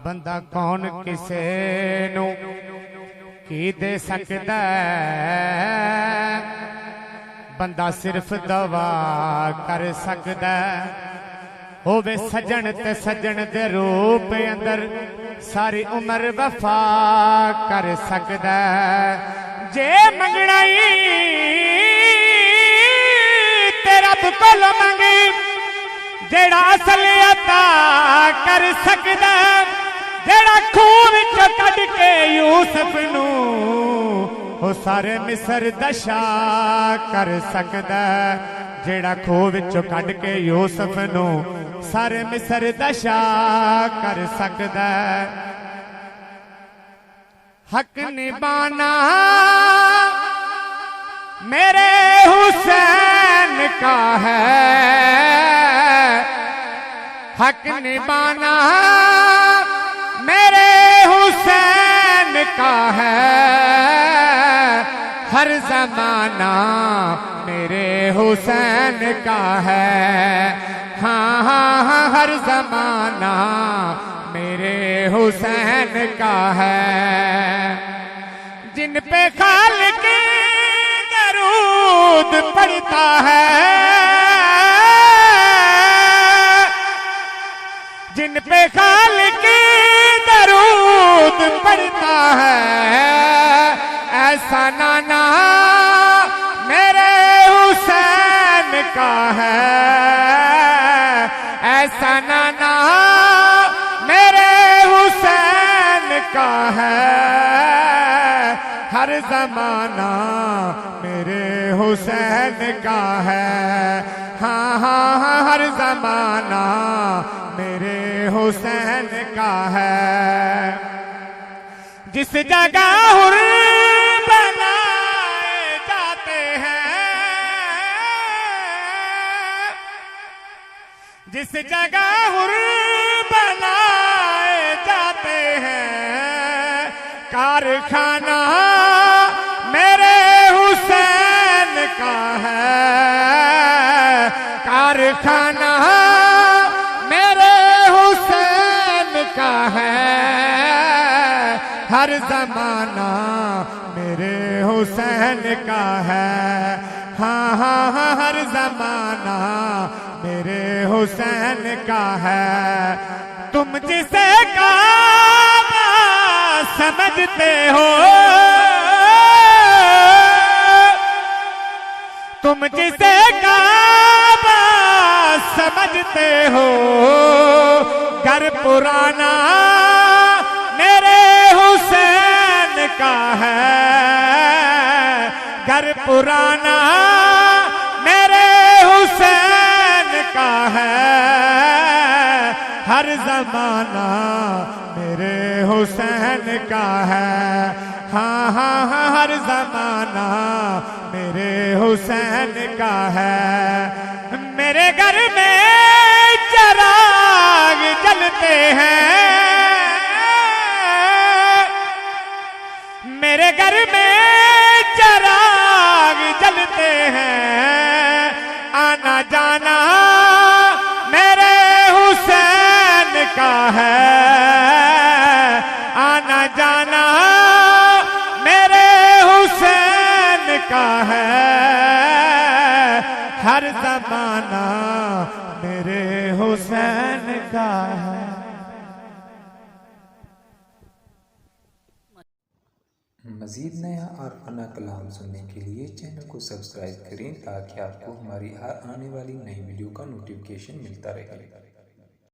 بندہ کون کسے نو کی دے سکدا ہے، بندہ صرف دعا کر سکدا ہے، ہووے سجن تے سجن دے روپ اندر ساری عمر وفا کر سکدا ہے، جے منگنا تے رب کول منگی جیڑا اصل عطا کر سکدا ہے، جیڑا خون وچوں کڈ کے یوسف نو او سارے مصر دا شاہ کر سکدا ہے، جیڑا خون وچوں کڈ کے یوسف نو سارے مصر دا شاہ کر سکدا ہے۔ حق نبھانا میرے حسین کا ہے، حق نبھانا میرے حسین کا ہے، ہر زمانہ میرے حسین کا ہے، ہاں ہاں ہاں ہر زمانہ میرے حسین کا ہے، جن پہ خالق درود پڑھتا ہے، جن پہ خالق درود پڑھتا ہے، ایسا نانا میرے حسین کا ہے، ایسا نانا میرے حسین کا ہے، ہر زمانہ میرے حسین کا ہے، ہاں ہاں ہاں ہر زمانہ میرے حسین کا ہے، جس جگہ حر بنائے جاتے ہیں، جس جگہ حر بنائے جاتے ہیں، کارخانہ میرے حسین کا ہے، کارخانہ میرے حسین کا ہے، ہر زمانہ میرے حسین کا ہے، ہاں ہاں ہاں ہر زمانہ میرے حسین کا ہے، تم جسے کعبہ سمجھتے ہو، تم جسے کعبہ سمجھتے ہو، گھر پرانا میرے حسین کا ہے، گھر پرانا میرے حسین کا ہے، ہر زمانہ میرے حسین کا ہے، ہاں ہاں ہاں ہر زمانہ میرے حسین کا ہے، میرے گھر میں چراغ جلتے ہیں، میرے گھر میں چراغ جلتے ہیں، آنا جانا میرے حسین کا ہے، آنا جانا میرے حسین کا ہے، ہر زمانہ میرے حسین کا ہے۔ مزید نیا عارفانہ کلام سننے کے لیے چینل کو سبسکرائب کریں تاکہ آپ کو ہماری ہر آنے والی نئی ویڈیو کا نوٹیفیکیشن ملتا رہے۔